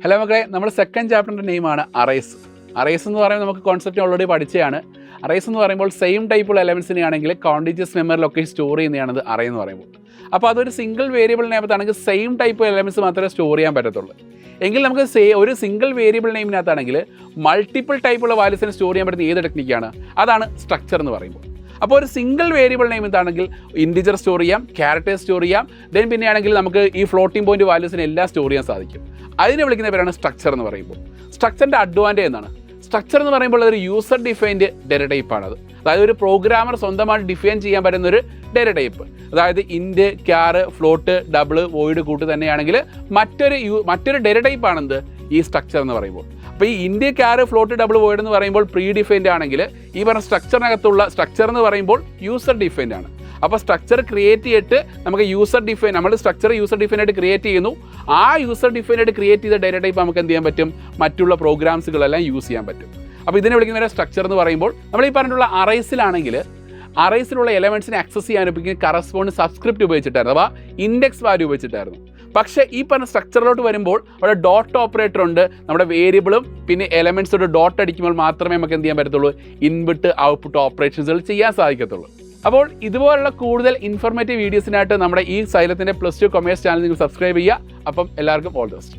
Hello മക്കളെ, നമ്മുടെ second ചാപ്റ്ററിൻ്റെ നെയിമാണ് അറേസ്. അറേസ് എന്ന് പറയുമ്പോൾ നമുക്ക് കോൺസെപ്റ്റ് ഓൾറെഡി പഠിച്ചതാണ്. അറേസ് എന്ന് പറയുമ്പോൾ സെയിം ടൈപ്പുള്ള എലമെൻസിനെ ആണെങ്കിൽ കോണ്ടിജിയസ് മെമ്മറിലൊക്കെ സ്റ്റോർ ചെയ്യുന്നതാണ് അറേ എന്ന് പറയുമ്പോൾ. അപ്പോൾ അതൊരു സിംഗിൾ വേരിയബിളിനകത്താണെങ്കിൽ സെയിം ടൈപ്പ് എലമെൻറ്റ്സ് മാത്രമേ സ്റ്റോർ ചെയ്യാൻ പറ്റത്തുള്ളൂ. എങ്കിൽ നമുക്ക് ഒരു സിംഗിൾ വേരിയബിൾ നെയിമിനകത്താണെങ്കിൽ മൾട്ടിപ്പിൾ ടൈപ്പുള്ള വാല്യൂസിനെ സ്റ്റോർ ചെയ്യാൻ പറ്റുന്ന ഏത് ടെക്നിക്കാണ്? അതാണ് സ്ട്രക്ചർ എന്ന് പറയുമ്പോൾ. അപ്പോൾ ഒരു സിംഗിൾ വേരിയബിൾ നെയിം എന്താണെങ്കിൽ ഇൻറ്റിജർ സ്റ്റോർ ചെയ്യാം, ക്യാരക്ടേഴ്സ് സ്റ്റോർ ചെയ്യാം, ദെൻ പിന്നെയാണെങ്കിൽ നമുക്ക് ഈ ഫ്ലോട്ടിംഗ് പോയിന്റ് വാല്യൂസിനെ എല്ലാം സ്റ്റോർ ചെയ്യാൻ സാധിക്കും. അതിനെ വിളിക്കുന്ന പേരാണ് സ്ട്രക്ചർ എന്ന് പറയുമ്പോൾ. സ്ട്രക്ചറിൻ്റെ അഡ്വാൻറ്റേജ് എന്താണ്? സ്ട്രക്ചർ എന്ന് പറയുമ്പോൾ അതൊരു യൂസർ ഡിഫൈൻഡ് ഡേറ്റ ടൈപ്പാണത്. അതായത് ഒരു പ്രോഗ്രാമർ സ്വന്തമായിട്ട് ഡിഫൈൻ ചെയ്യാൻ പറ്റുന്ന ഒരു ഡേറ്റ ടൈപ്പ്. അതായത് ഇൻറ്റ്, ക്യാർ, ഫ്ലോട്ട്, ഡബിൾ, വോയിഡ് കൂട്ട് തന്നെയാണെങ്കിൽ മറ്റൊരു ഡേറ്റ ടൈപ്പാണെന്ത് ഈ സ്ട്രക്ചർ എന്ന് പറയുമ്പോൾ. അപ്പോൾ ഈ ഇൻറ്റ്, ക്യാർ, ഫ്ലോട്ട്, ഡബിൾ, വോയിഡ് എന്ന് പറയുമ്പോൾ പ്രീ ഡിഫൈൻഡ് ആണെങ്കിൽ ഈ പറഞ്ഞ സ്ട്രക്ചറിനകത്തുള്ള സ്ട്രക്ചർ എന്ന് പറയുമ്പോൾ യൂസർ ഡിഫൈൻഡ് ആണ്. അപ്പോൾ സ്ട്രക്ചർ ക്രിയേറ്റ് ചെയ്തിട്ട് നമുക്ക് നമ്മൾ സ്ട്രക്ചർ യൂസർ ഡിഫൈൻ ആയിട്ട് ക്രിയേറ്റ് ചെയ്യുന്നു. ആ യൂസർ ഡിഫൈൻ ആയിട്ട് ക്രിയേറ്റ് ചെയ്ത ഡേറ്റ ടൈപ്പ് നമുക്ക് എന്ത് ചെയ്യാൻ പറ്റും? മറ്റുള്ള പ്രോഗ്രാംസുകളെല്ലാം യൂസ് ചെയ്യാൻ പറ്റും. അപ്പോൾ ഇതിനെ വിളിക്കുന്ന സ്ട്രക്ചർ എന്ന് പറയുമ്പോൾ നമ്മൾ ഈ പറഞ്ഞിട്ടുള്ള അറേസിലുള്ള എലമെൻറ്റ്സിനെ ആക്സസ് ചെയ്യാൻ ഉപയോഗിക്കുന്ന കറസ്പോണ്ട് സബ്സ്ക്രിപ്റ്റ് ഉപയോഗിച്ചിട്ടായിരുന്നു, അഥവാ ഇൻഡെക്സ് വാല്യൂ ഉപയോഗിച്ചിട്ടായിരുന്നു. പക്ഷേ ഈ പറഞ്ഞ സ്ട്രക്ചറിലോട്ട് വരുമ്പോൾ അവിടെ ഡോട്ട് ഓപ്പറേറ്റർ ഉണ്ട്. നമ്മുടെ വേരിയബിളും പിന്നെ എലമെൻറ്റ്സോട് ഡോട്ട് അടിക്കുമ്പോൾ മാത്രമേ നമുക്ക് എന്ത് ചെയ്യാൻ പറ്റത്തുള്ളൂ? ഇൻപുട്ട് ഔട്ട്പുട്ട് ഓപ്പറേഷൻസുകൾ ചെയ്യാൻ സാധിക്കത്തുള്ളൂ. അപ്പോൾ ഇതുപോലുള്ള കൂടുതൽ ഇൻഫോർമേറ്റീവ് വീഡിയോസിനായിട്ട് നമ്മുടെ ഈ സൈലത്തിൻ്റെ +2 കൊമേഴ്സ് ചാനൽ നിങ്ങൾ സബ്സ്ക്രൈബ് ചെയ്യുക. അപ്പം എല്ലാവർക്കും ഓൾ ദി ബെസ്റ്റ്.